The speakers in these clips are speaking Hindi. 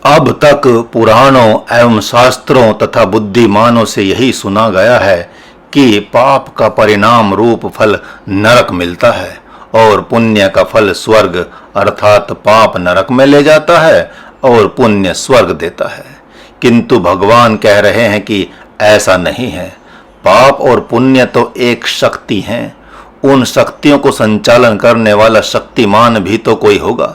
अब तक पुराणों एवं शास्त्रों तथा बुद्धिमानों से यही सुना गया है कि पाप का परिणाम रूप फल नरक मिलता है और पुण्य का फल स्वर्ग अर्थात पाप नरक में ले जाता है और पुण्य स्वर्ग देता है। किंतु भगवान कह रहे हैं कि ऐसा नहीं है। पाप और पुण्य तो एक शक्ति हैं। उन शक्तियों को संचालन करने वाला शक्तिमान भी तो कोई होगा।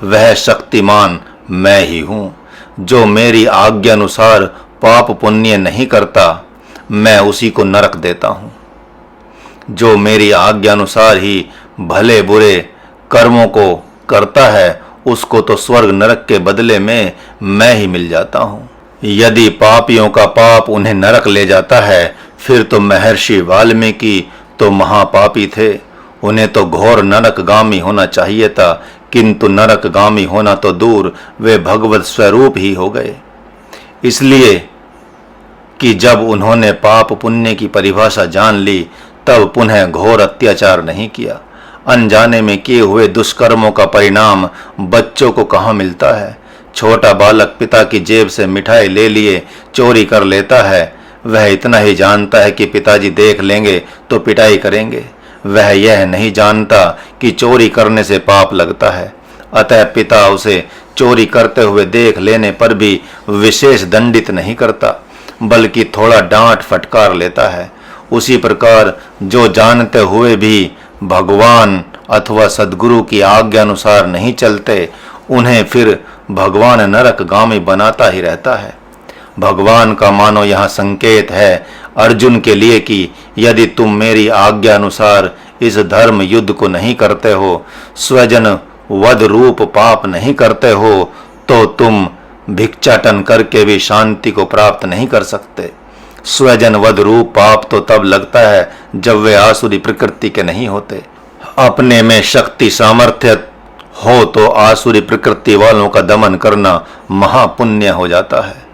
वह शक्तिमान मैं ही हूँ। जो मेरी आज्ञा अनुसार पाप पुण्य नहीं करता, मैं उसी को नरक देता हूँ। जो मेरी आज्ञा अनुसार ही भले बुरे कर्मों को करता है, उसको तो स्वर्ग नरक के बदले में मैं ही मिल जाता हूँ। यदि पापियों का पाप उन्हें नरक ले जाता है, फिर तो महर्षि वाल्मीकि तो महापापी थे। उन्हें तो घोर नरकगामी होना चाहिए था, किंतु नरकगामी होना तो दूर, वे भगवत स्वरूप ही हो गए। इसलिए कि जब उन्होंने पाप पुण्य की परिभाषा जान ली, तब पुनः घोर अत्याचार नहीं किया। अनजाने में किए हुए दुष्कर्मों का परिणाम बच्चों को कहाँ मिलता है। छोटा बालक पिता की जेब से मिठाई ले लिए चोरी कर लेता है। वह इतना ही जानता है कि पिताजी देख लेंगे तो पिटाई करेंगे। वह यह नहीं जानता कि चोरी करने से पाप लगता है। अतः पिता उसे चोरी करते हुए देख लेने पर भी विशेष दंडित नहीं करता, बल्कि थोड़ा डांट फटकार लेता है। उसी प्रकार जो जानते हुए भी भगवान अथवा सद्गुरु की आज्ञा अनुसार नहीं चलते, उन्हें फिर भगवान नरकगामी बनाता ही रहता है। भगवान का मानो यहाँ संकेत है अर्जुन के लिए कि यदि तुम मेरी आज्ञा अनुसार इस धर्म युद्ध को नहीं करते हो, स्वजन वध रूप पाप नहीं करते हो, तो तुम भिक्षाटन करके भी शांति को प्राप्त नहीं कर सकते। स्वजन वध रूप पाप तो तब लगता है जब वे आसुरी प्रकृति के नहीं होते। अपने में शक्ति सामर्थ्य हो तो आसुरी प्रकृति वालों का दमन करना महापुण्य हो जाता है।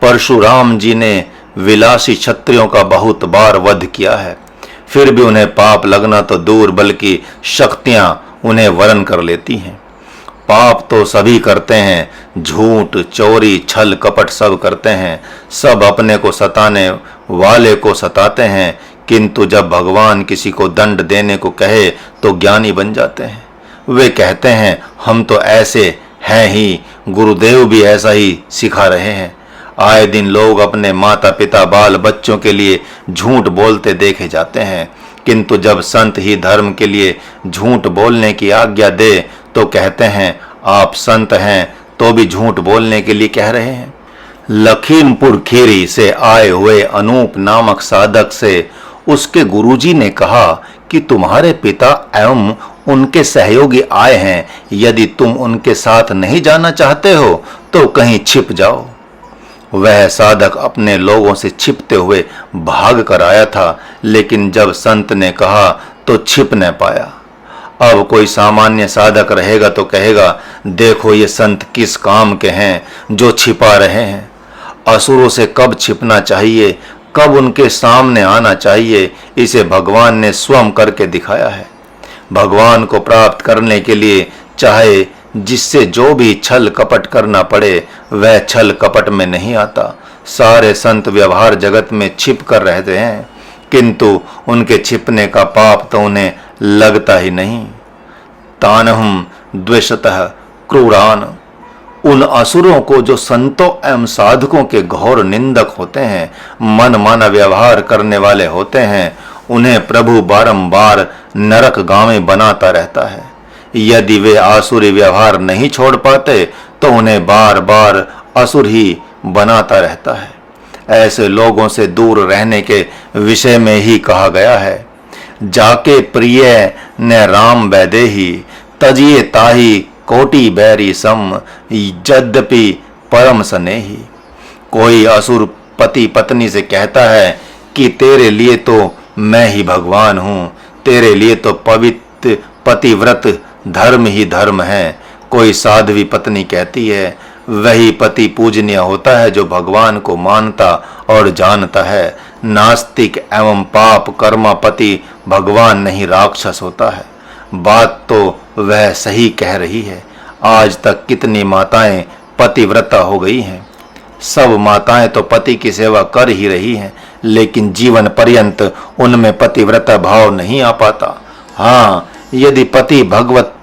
परशुराम जी ने विलासी क्षत्रियों का बहुत बार वध किया है, फिर भी उन्हें पाप लगना तो दूर, बल्कि शक्तियां उन्हें वरण कर लेती हैं। पाप तो सभी करते हैं, झूठ चोरी छल कपट सब करते हैं। सब अपने को सताने वाले को सताते हैं, किंतु जब भगवान किसी को दंड देने को कहे तो ज्ञानी बन जाते हैं। वे कहते हैं हम तो ऐसे हैं ही, गुरुदेव भी ऐसा ही सिखा रहे हैं। आए दिन लोग अपने माता पिता बाल बच्चों के लिए झूठ बोलते देखे जाते हैं, किंतु जब संत ही धर्म के लिए झूठ बोलने की आज्ञा दे तो कहते हैं आप संत हैं तो भी झूठ बोलने के लिए कह रहे हैं। लखीमपुर खीरी से आए हुए अनूप नामक साधक से उसके गुरुजी ने कहा कि तुम्हारे पिता एवं उनके सहयोगी आए हैं, यदि तुम उनके साथ नहीं जाना चाहते हो तो कहीं छिप जाओ। वह साधक अपने लोगों से छिपते हुए भाग कर आया था, लेकिन जब संत ने कहा तो छिप न पाया। अब कोई सामान्य साधक रहेगा तो कहेगा देखो ये संत किस काम के हैं जो छिपा रहे हैं। असुरों से कब छिपना चाहिए, कब उनके सामने आना चाहिए, इसे भगवान ने स्वयं करके दिखाया है। भगवान को प्राप्त करने के लिए चाहे जिससे जो भी छल कपट करना पड़े, वह छल कपट में नहीं आता। सारे संत व्यवहार जगत में छिप कर रहते हैं, किंतु उनके छिपने का पाप तो उन्हें लगता ही नहीं। तानहम द्वेषतः क्रूरान, उन असुरों को जो संतों एवं साधकों के घोर निंदक होते हैं, मन माना व्यवहार करने वाले होते हैं, उन्हें प्रभु बारंबार नरकगामी बनाता रहता है। यदि वे आसुरी व्यवहार नहीं छोड़ पाते तो उन्हें बार बार असुर ही बनाता रहता है। ऐसे लोगों से दूर रहने के विषय में ही कहा गया है, जाके प्रिय न राम वैदेही तजिए ताही कोटि बैरी सम यद्यपि परम स्नेही। कोई असुर पति पत्नी से कहता है कि तेरे लिए तो मैं ही भगवान हूँ, तेरे लिए तो पवित्र पतिव्रत धर्म ही धर्म है। कोई साध्वी पत्नी कहती है वही पति पूजनीय होता है जो भगवान को मानता और जानता है। नास्तिक एवं पाप कर्मा पति भगवान नहीं राक्षस होता है। बात तो वह सही कह रही है। आज तक कितनी माताएं पतिव्रता हो गई हैं। सब माताएं तो पति की सेवा कर ही रही हैं, लेकिन जीवन पर्यंत उनमें पतिव्रता भाव नहीं आ पाता। हाँ, यदि पति भगवत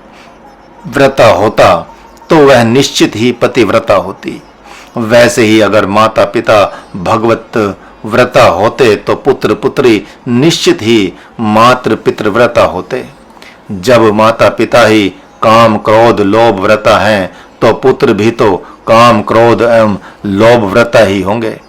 व्रता होता तो वह निश्चित ही पतिव्रता होती। वैसे ही अगर माता पिता भगवत व्रता होते तो पुत्र पुत्री निश्चित ही मातृ पितृव्रता होते। जब माता पिता ही काम क्रोध लोभ व्रता हैं तो पुत्र भी तो काम क्रोध एवं लोभ व्रता ही होंगे।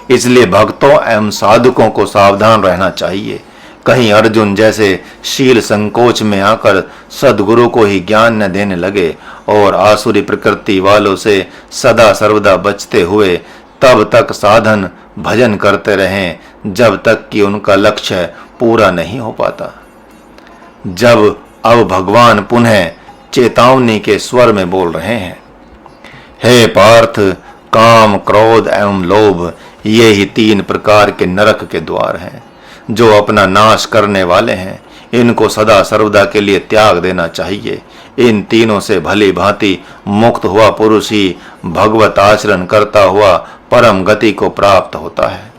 इसलिए भक्तों एवं साधुकों को सावधान रहना चाहिए। कहीं अर्जुन जैसे शील संकोच में आकर सद्गुरु को ही ज्ञान न देने लगे और आसुरी प्रकृति वालों से सदा सर्वदा बचते हुए तब तक साधन भजन करते रहें जब तक कि उनका लक्ष्य पूरा नहीं हो पाता। जब अब भगवान पुनः चेतावनी के स्वर में बोल रहे हैं, हे पार्थ, काम क्रोध एवं लोभ ये ही 3 प्रकार के नरक के द्वार हैं जो अपना नाश करने वाले हैं। इनको सदा सर्वदा के लिए त्याग देना चाहिए। इन तीनों से भली भांति मुक्त हुआ पुरुष ही भगवत आचरण करता हुआ परम गति को प्राप्त होता है।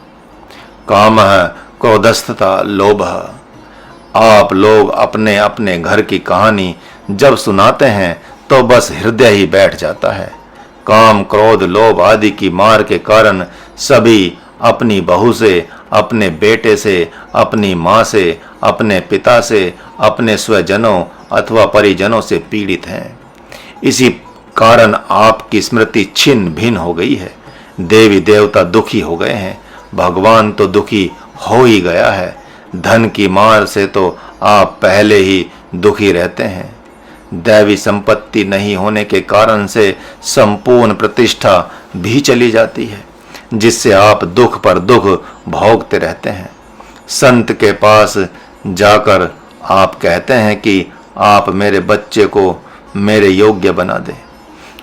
कामः क्रोधस्थता लोभः। आप लोग अपने अपने घर की कहानी जब सुनाते हैं तो बस हृदय ही बैठ जाता है। काम क्रोध लोभ आदि की मार के कारण सभी अपनी बहू से, अपने बेटे से, अपनी माँ से, अपने पिता से, अपने स्वजनों अथवा परिजनों से पीड़ित हैं। इसी कारण आपकी स्मृति छिन्न भिन्न हो गई है। देवी देवता दुखी हो गए हैं, भगवान तो दुखी हो ही गया है। धन की मार से तो आप पहले ही दुखी रहते हैं। दैवी संपत्ति नहीं होने के कारण से संपूर्ण प्रतिष्ठा भी चली जाती है, जिससे आप दुख पर दुख भोगते रहते हैं। संत के पास जाकर आप कहते हैं कि आप मेरे बच्चे को मेरे योग्य बना दे,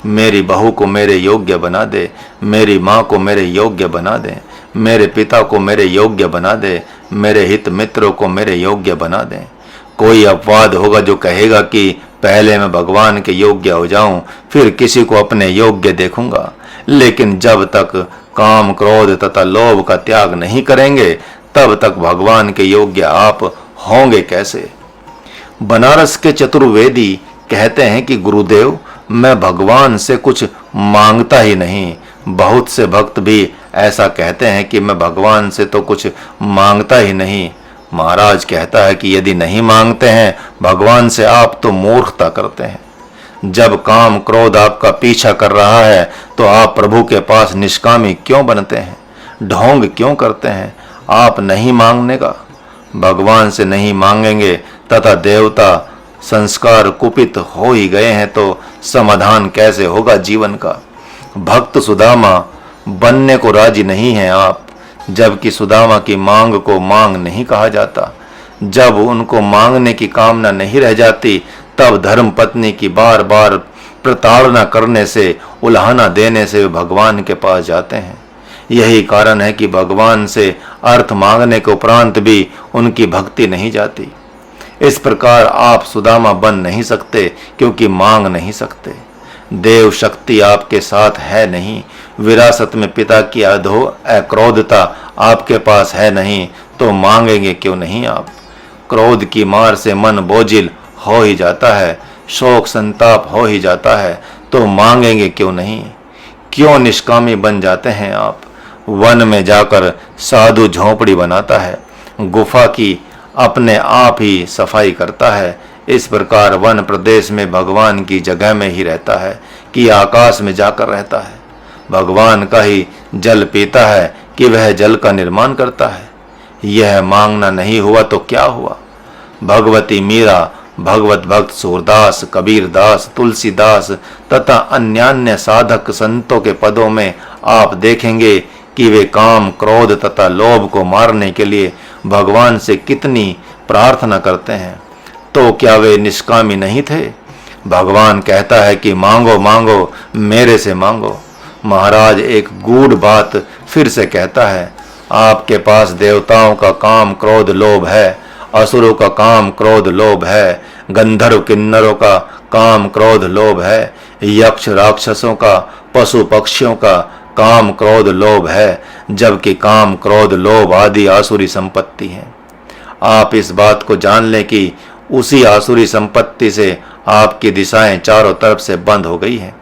मेरी बहू को मेरे योग्य बना दे, मेरी माँ को मेरे योग्य बना दे, मेरे पिता को मेरे योग्य बना दे, मेरे हित मित्रों को मेरे योग्य बना दे। कोई अपवाद होगा जो कहेगा कि पहले मैं भगवान के योग्य हो जाऊं, फिर किसी को अपने योग्य देखूंगा। लेकिन जब तक काम क्रोध तथा लोभ का त्याग नहीं करेंगे तब तक भगवान के योग्य आप होंगे कैसे। बनारस के चतुर्वेदी कहते हैं कि गुरुदेव, मैं भगवान से कुछ मांगता ही नहीं। बहुत से भक्त भी ऐसा कहते हैं कि मैं भगवान से तो कुछ मांगता ही नहीं। महाराज कहता है कि यदि नहीं मांगते हैं भगवान से आप तो मूर्खता करते हैं। जब काम क्रोध आपका पीछा कर रहा है तो आप प्रभु के पास निष्कामी क्यों बनते हैं, ढोंग क्यों करते हैं। आप नहीं मांगने का, भगवान से नहीं मांगेंगे तथा देवता संस्कार कुपित हो ही गए हैं तो समाधान कैसे होगा जीवन का। भक्त सुदामा बनने को राजी नहीं है आप, जबकि सुदामा की मांग को मांग नहीं कहा जाता। जब उनको मांगने की कामना नहीं रह जाती तब धर्म पत्नी की बार बार प्रताड़ना करने से, उल्हाना देने से वे भगवान के पास जाते हैं। यही कारण है कि भगवान से अर्थ मांगने के उपरांत भी उनकी भक्ति नहीं जाती। इस प्रकार आप सुदामा बन नहीं सकते क्योंकि मांग नहीं सकते। देव शक्ति आपके साथ है नहीं, विरासत में पिता की अक्रोधता आपके पास है नहीं, तो मांगेंगे क्यों नहीं आप। क्रोध की मार से मन बोझिल हो ही जाता है, शोक संताप हो ही जाता है, तो मांगेंगे क्यों नहीं। क्यों निष्कामी बन जाते हैं आप। वन में जाकर साधु झोंपड़ी बनाता है, गुफा की अपने आप ही सफाई करता है। इस प्रकार वन प्रदेश में भगवान की जगह में ही रहता है कि आकाश में जाकर रहता है। भगवान का ही जल पीता है कि वह जल का निर्माण करता है। यह मांगना नहीं हुआ तो क्या हुआ। भगवती मीरा, भगवत भक्त सूरदास, कबीर दास, तुलसीदास तथा अन्यान्य साधक संतों के पदों में आप देखेंगे कि वे काम क्रोध तथा लोभ को मारने के लिए भगवान से कितनी प्रार्थना करते हैं। तो क्या वे निष्कामी नहीं थे। भगवान कहता है कि मांगो मांगो, मेरे से मांगो। महाराज एक गूढ़ बात फिर से कहता है, आपके पास देवताओं का काम क्रोध लोभ है, असुरों का काम क्रोध लोभ है, गंधर्व किन्नरों का काम क्रोध लोभ है, यक्ष राक्षसों का, पशु पक्षियों का काम क्रोध लोभ है, जबकि काम क्रोध लोभ आदि आसुरी संपत्ति है। आप इस बात को जान लें कि उसी आसुरी संपत्ति से आपकी दिशाएं चारों तरफ से बंद हो गई हैं।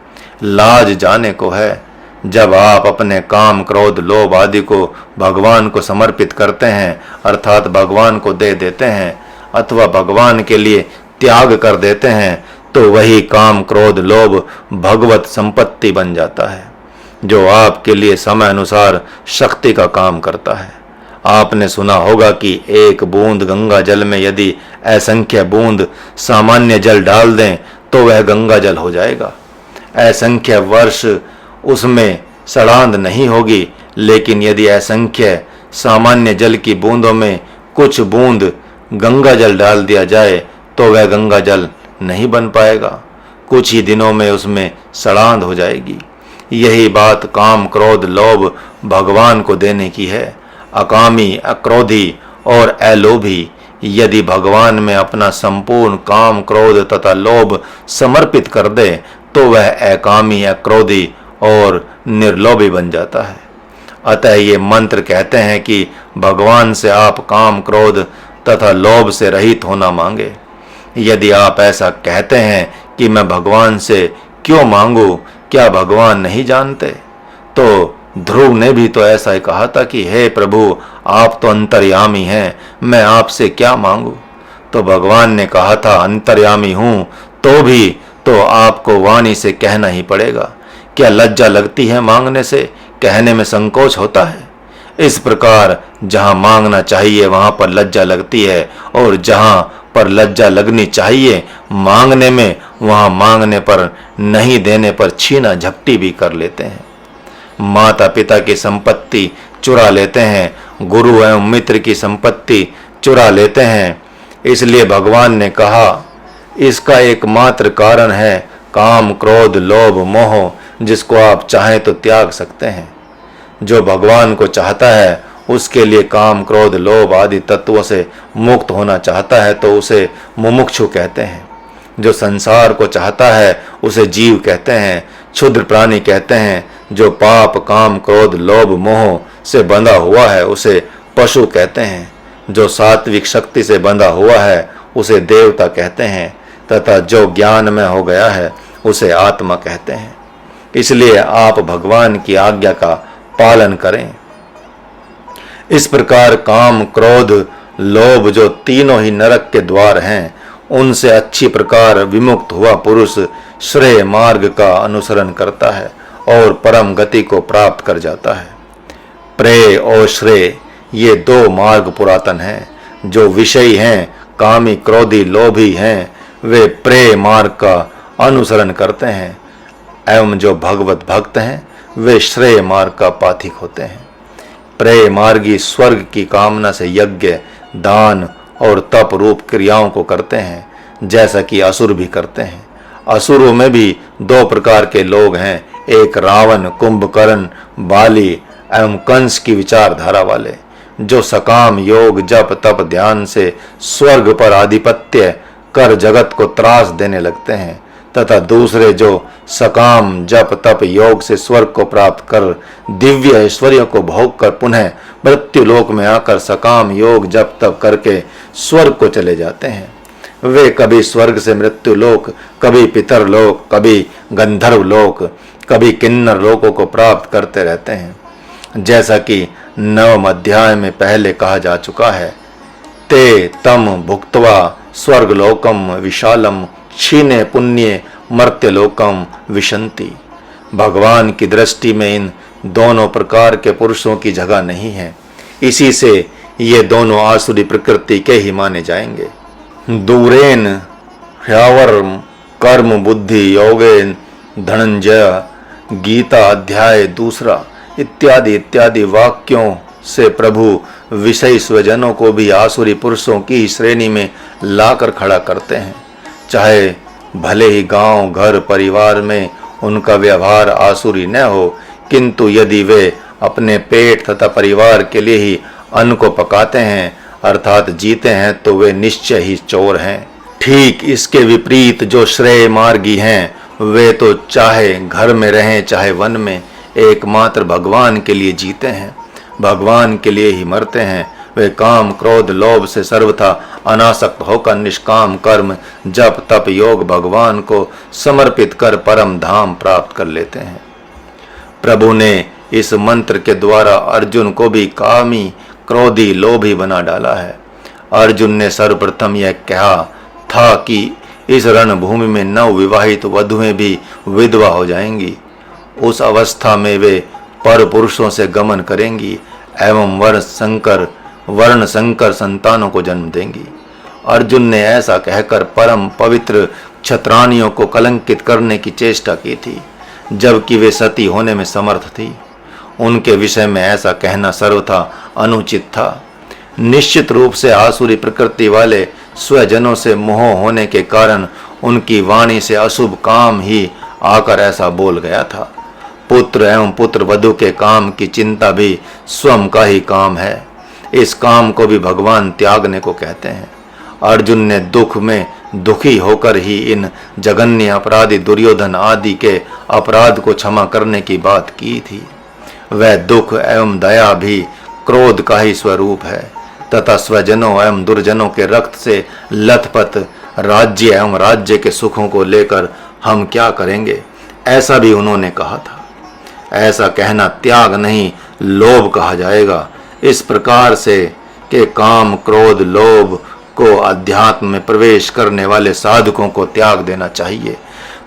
लाज जाने को है, जब आप अपने काम क्रोध लोभ आदि को भगवान को समर्पित करते हैं, अर्थात भगवान को दे देते हैं अथवा भगवान के लिए त्याग कर देते हैं, तो वही काम क्रोध लोभ भगवत संपत्ति बन जाता है, जो आपके लिए समय अनुसार शक्ति का काम करता है। आपने सुना होगा कि एक बूंद गंगा जल में यदि असंख्य बूंद सामान्य जल डाल दें तो वह गंगा जल हो जाएगा। असंख्य वर्ष उसमें सड़ांध नहीं होगी, लेकिन यदि असंख्य सामान्य जल की बूंदों में कुछ बूंद गंगा जल डाल दिया जाए तो वह गंगा जल नहीं बन पाएगा, कुछ ही दिनों में उसमें सड़ांध हो जाएगी। यही बात काम क्रोध लोभ भगवान को देने की है। अकामी, अक्रोधी और अलोभी यदि भगवान में अपना संपूर्ण काम क्रोध तथा लोभ समर्पित कर दे तो वह अकामी, अक्रोधी और निर्लोभी बन जाता है। अतः ये मंत्र कहते हैं कि भगवान से आप काम क्रोध तथा लोभ से रहित होना मांगे। यदि आप ऐसा कहते हैं कि मैं भगवान से क्यों मांगू, क्या भगवान नहीं जानते? तो ध्रुव ने भी तो ऐसा ही कहा था कि हे प्रभु, आप तो अंतर्यामी हैं, मैं आपसे क्या मांगू? तो भगवान ने कहा था अंतर्यामी हूं तो भी तो आपको वाणी से कहना ही पड़ेगा। क्या लज्जा लगती है मांगने से? कहने में संकोच होता है? इस प्रकार जहां मांगना चाहिए वहां पर लज्जा लगती है, और जहां पर लज्जा लगनी चाहिए मांगने में, वहां मांगने पर नहीं देने पर छीना झपटी भी कर लेते हैं। माता पिता की संपत्ति चुरा लेते हैं, गुरु एवं मित्र की संपत्ति चुरा लेते हैं। इसलिए भगवान ने कहा इसका एकमात्र कारण है काम क्रोध लोभ मोह, जिसको आप चाहें तो त्याग सकते हैं। जो भगवान को चाहता है उसके लिए काम क्रोध लोभ आदि तत्वों से मुक्त होना चाहता है तो उसे मुमुक्षु कहते हैं। जो संसार को चाहता है उसे जीव कहते हैं, क्षुद्र प्राणी कहते हैं। जो पाप काम क्रोध लोभ मोह से बंधा हुआ है उसे पशु कहते हैं। जो सात्विक शक्ति से बंधा हुआ है उसे देवता कहते हैं, तथा जो ज्ञान में हो गया है उसे आत्मा कहते हैं। इसलिए आप भगवान की आज्ञा का पालन करें। इस प्रकार काम क्रोध लोभ जो तीनों ही नरक के द्वार हैं, उनसे अच्छी प्रकार विमुक्त हुआ पुरुष श्रेय मार्ग का अनुसरण करता है और परम गति को प्राप्त कर जाता है। प्रेय और श्रेय ये दो मार्ग पुरातन हैं। जो विषयी हैं, कामी क्रोधी लोभी हैं, वे प्रेय मार्ग का अनुसरण करते हैं, एवं जो भगवत भक्त हैं वे श्रेय मार्ग का पाथिक होते हैं। प्रेय मार्गी स्वर्ग की कामना से यज्ञ दान और तप रूप क्रियाओं को करते हैं, जैसा कि असुर भी करते हैं। असुरों में भी दो प्रकार के लोग हैं, एक रावण, कुंभकर्ण, बाली एवं कंस की विचारधारा वाले, जो सकाम योग जप तप ध्यान से स्वर्ग पर आधिपत्य कर जगत को त्रास देने लगते हैं, तथा दूसरे जो सकाम जप तप योग से स्वर्ग को प्राप्त कर दिव्य ऐश्वर्य को भोग कर पुनः मृत्यु लोक में आकर सकाम योग जप तप करके स्वर्ग को चले जाते हैं। वे कभी स्वर्ग से मृत्यु लोक, कभी पितर लोक, कभी गंधर्व लोक, कभी किन्नर लोकों को प्राप्त करते रहते हैं। जैसा कि 9वें अध्याय में पहले कहा जा चुका है, ते तम भुक्त्वा स्वर्गलोकम विशालम क्षीणे पुण्य मर्त्यलोकम विशंति। भगवान की दृष्टि में इन दोनों प्रकार के पुरुषों की जगह नहीं है, इसी से ये दोनों आसुरी प्रकृति के ही माने जाएंगे। दूरेन ह्यावर्म कर्म बुद्धि योगेन धनंजय गीता अध्याय 2 इत्यादि इत्यादि वाक्यों से प्रभु विषयी स्वजनों को भी आसुरी पुरुषों की ही श्रेणी में लाकर खड़ा करते हैं। चाहे भले ही गांव घर परिवार में उनका व्यवहार आसुरी न हो, किंतु यदि वे अपने पेट तथा परिवार के लिए ही अन्न को पकाते हैं अर्थात जीते हैं, तो वे निश्चय ही चोर हैं। ठीक इसके विपरीत जो श्रेय मार्गी हैं वे तो चाहे घर में रहें चाहे वन में एकमात्र भगवान के लिए जीते हैं, भगवान के लिए ही मरते हैं। वे काम क्रोध लोभ से सर्वथा अनासक्त होकर निष्काम कर्म जप तप योग भगवान को समर्पित कर परम धाम प्राप्त कर लेते हैं। प्रभु ने इस मंत्र के द्वारा अर्जुन को भी कामी क्रोधी लोभी बना डाला है। अर्जुन ने सर्वप्रथम यह कहा था कि इस रणभूमि में नव विवाहित वधुएं भी विधवा हो जाएंगी। उस अवस्था में वे पर पुरुषों से गमन करेंगी एवं वर्ण संकर संतानों को जन्म देंगी। अर्जुन ने ऐसा कहकर परम पवित्र क्षत्राणियों को कलंकित करने की चेष्टा की थी, जबकि वे सती होने में समर्थ थी। उनके विषय में ऐसा कहना सर्वथा अनुचित था। निश्चित रूप से आसुरी प्रकृति वाले स्वजनों से मोह होने के कारण उनकी वाणी से अशुभ काम ही आकर ऐसा बोल गया था। पुत्र एवं पुत्र वधु के काम की चिंता भी स्वयं का ही काम है। इस काम को भी भगवान त्यागने को कहते हैं। अर्जुन ने दुख में दुखी होकर ही इन जघन्य अपराधी दुर्योधन आदि के अपराध को क्षमा करने की बात की थी। वह दुख एवं दया भी क्रोध का ही स्वरूप है तथा स्वजनों एवं दुर्जनों के रक्त से लथपथ राज्य एवं राज्य के सुखों को लेकर हम क्या करेंगे, ऐसा भी उन्होंने कहा था। ऐसा कहना त्याग नहीं लोभ कहा जाएगा। इस प्रकार से के काम क्रोध लोभ को अध्यात्म में प्रवेश करने वाले साधकों को त्याग देना चाहिए।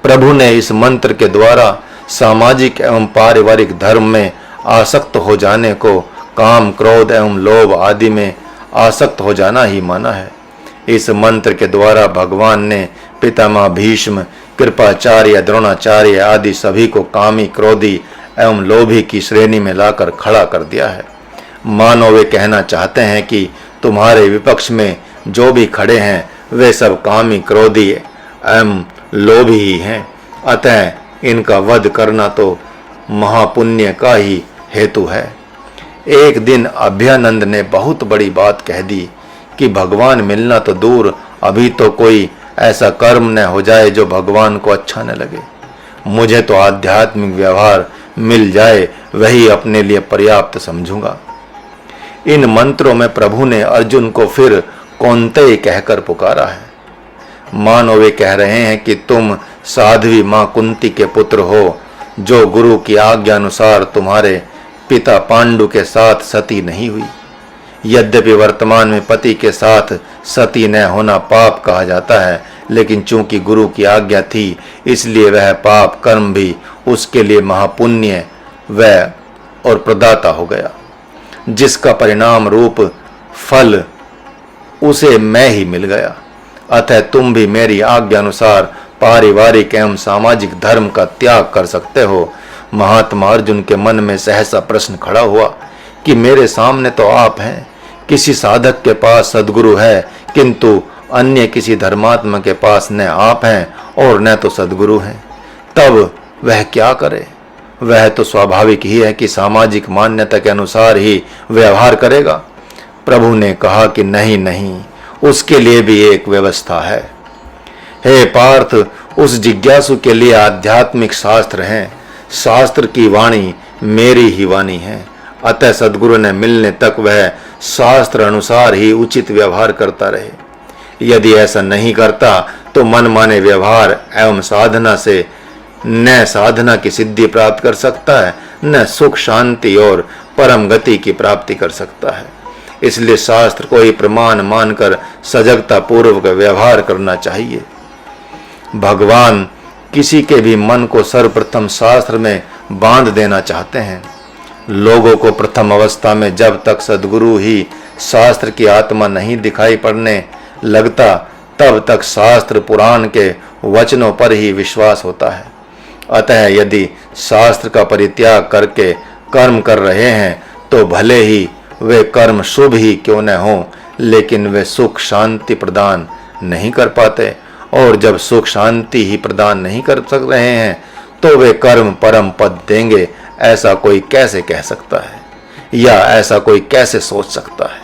प्रभु ने इस मंत्र के द्वारा सामाजिक एवं पारिवारिक धर्म में आसक्त हो जाने को काम क्रोध एवं लोभ आदि में आसक्त हो जाना ही माना है। इस मंत्र के द्वारा भगवान ने पितामह भीष्म कृपाचार्य द्रोणाचार्य आदि सभी को कामी क्रोधी एवं लोभी की श्रेणी में लाकर खड़ा कर दिया है। मानो वे कहना चाहते हैं कि तुम्हारे विपक्ष में जो भी खड़े हैं वे सब कामी क्रोधी एवं लोभी ही हैं, अतः इनका वध करना तो महापुण्य का ही हेतु है। एक दिन अभ्यानंद ने बहुत बड़ी बात कह दी कि भगवान मिलना तो दूर, अभी तो कोई ऐसा कर्म न हो जाए जो भगवान को अच्छा न लगे। मुझे तो आध्यात्मिक व्यवहार मिल जाए वही अपने लिए पर्याप्त समझूंगा। इन मंत्रों में प्रभु ने अर्जुन को फिर कौन्तेय कहकर पुकारा है। मानो वे कह रहे हैं कि तुम साध्वी मां कुंती के पुत्र हो, जो गुरु की आज्ञा अनुसार तुम्हारे पिता पांडु के साथ सती नहीं हुई। यद्यपि वर्तमान में पति के साथ सती न होना पाप कहा जाता है, लेकिन चूंकि गुरु की आज्ञा थी इसलिए वह पाप कर्म भी उसके लिए महापुण्य वह और प्रदाता हो गया, जिसका परिणाम रूप फल उसे मैं ही मिल गया। अतः तुम भी मेरी आज्ञा अनुसार पारिवारिक एवं सामाजिक धर्म का त्याग कर सकते हो। महात्मा अर्जुन के मन में सहसा प्रश्न खड़ा हुआ कि मेरे सामने तो आप हैं, किसी साधक के पास सद्गुरु है, किंतु अन्य किसी धर्मात्मा के पास न आप हैं और न तो सद्गुरु हैं, तब वह क्या करे? वह तो स्वाभाविक ही है कि सामाजिक मान्यता के अनुसार ही व्यवहार करेगा। प्रभु ने कहा कि नहीं नहीं, उसके लिए भी एक व्यवस्था है। हे पार्थ, उस जिज्ञासु के लिए आध्यात्मिक शास्त्र हैं। शास्त्र की वाणी मेरी ही वाणी है, अतः सद्गुरु ने मिलने तक वह शास्त्र अनुसार ही उचित व्यवहार करता रहे। यदि ऐसा नहीं करता तो मनमाने व्यवहार एवं साधना से न साधना की सिद्धि प्राप्त कर सकता है, न सुख शांति और परम गति की प्राप्ति कर सकता है। इसलिए शास्त्र को ही प्रमाण मानकर सजगता पूर्वक व्यवहार करना चाहिए। भगवान किसी के भी मन को सर्वप्रथम शास्त्र में बांध देना चाहते हैं। लोगों को प्रथम अवस्था में जब तक सद्गुरु ही शास्त्र की आत्मा नहीं दिखाई पड़ने लगता, तब तक शास्त्र पुराण के वचनों पर ही विश्वास होता है। अतः यदि शास्त्र का परित्याग करके कर्म कर रहे हैं तो भले ही वे कर्म शुभ ही क्यों न हो, लेकिन वे सुख शांति प्रदान नहीं कर पाते, और जब सुख शांति ही प्रदान नहीं कर सक रहे हैं तो वे कर्म परम पद देंगे, ऐसा कोई कैसे कह सकता है या ऐसा कोई कैसे सोच सकता है?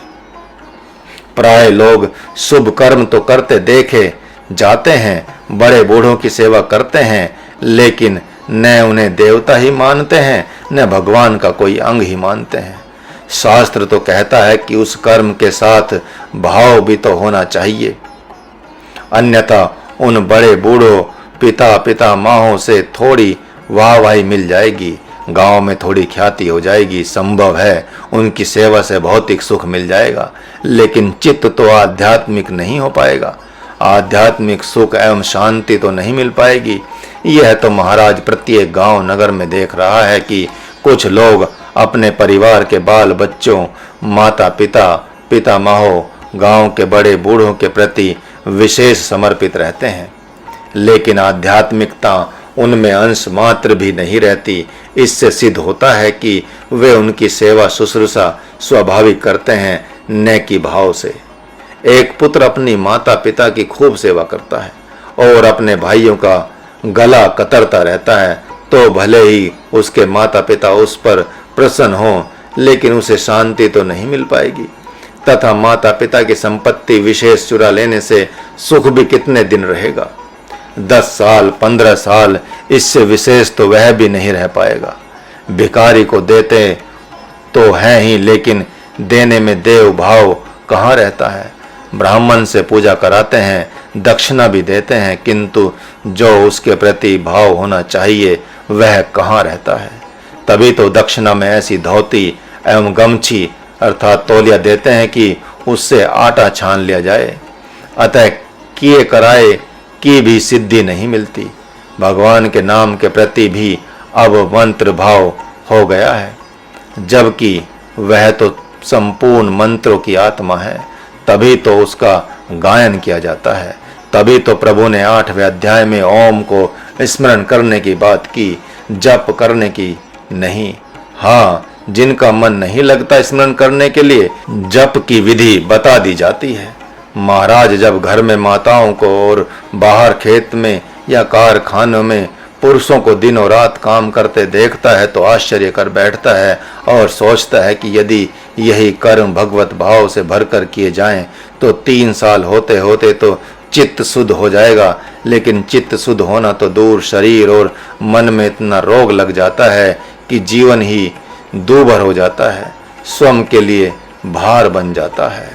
प्राय लोग शुभ कर्म तो करते देखे जाते हैं, बड़े बूढ़ों की सेवा करते हैं, लेकिन न उन्हें देवता ही मानते हैं न भगवान का कोई अंग ही मानते हैं। शास्त्र तो कहता है कि उस कर्म के साथ भाव भी तो होना चाहिए, अन्यथा उन बड़े बूढ़ों पिता पितामहों से थोड़ी वाहवाही मिल जाएगी, गांव में थोड़ी ख्याति हो जाएगी, संभव है उनकी सेवा से भौतिक सुख मिल जाएगा, लेकिन चित्त तो आध्यात्मिक नहीं हो पाएगा, आध्यात्मिक सुख एवं शांति तो नहीं मिल पाएगी। यह तो महाराज प्रत्येक गांव नगर में देख रहा है कि कुछ लोग अपने परिवार के बाल बच्चों, माता पिता, पितामहों, गांव के बड़े बूढ़ों के प्रति विशेष समर्पित रहते हैं, लेकिन आध्यात्मिकता उनमें अंश मात्र भी नहीं रहती। इससे सिद्ध होता है कि वे उनकी सेवा शुश्रूषा स्वाभाविक करते हैं, न कि भाव से। एक पुत्र अपनी माता पिता की खूब सेवा करता है और अपने भाइयों का गला कतरता रहता है, तो भले ही उसके माता पिता उस पर प्रसन्न हों, लेकिन उसे शांति तो नहीं मिल पाएगी। तथा माता पिता की संपत्ति विशेष चुरा लेने से सुख भी कितने दिन रहेगा? 10 साल 15 साल, इससे विशेष तो वह भी नहीं रह पाएगा। भिखारी को देते तो हैं ही, लेकिन देने में देव भाव कहाँ रहता है? ब्राह्मण से पूजा कराते हैं, दक्षिणा भी देते हैं, किंतु जो उसके प्रति भाव होना चाहिए वह कहाँ रहता है? तभी तो दक्षिणा में ऐसी धोती एवं गमछी अर्थात तौलिया देते हैं कि उससे आटा छान लिया जाए। अतः किए कराए की भी सिद्धि नहीं मिलती। भगवान के नाम के प्रति भी अब मंत्र भाव हो गया है, जबकि वह तो संपूर्ण मंत्रों की आत्मा है। तभी तो उसका गायन किया जाता है, तभी तो प्रभु ने 8वें अध्याय में ओम को स्मरण करने की बात की, जप करने की नहीं। हाँ, जिनका मन नहीं लगता स्मरण करने के लिए, जप की विधि बता दी जाती है। महाराज जब घर में माताओं को और बाहर खेत में या कारखानों में पुरुषों को दिन और रात काम करते देखता है तो आश्चर्य कर बैठता है और सोचता है कि यदि यही कर्म भगवत भाव से भरकर किए जाएं तो 3 साल होते होते तो चित्त शुद्ध हो जाएगा। लेकिन चित्त शुद्ध होना तो दूर, शरीर और मन में इतना रोग लग जाता है कि जीवन ही दूभर हो जाता है, स्वयं के लिए भार बन जाता है।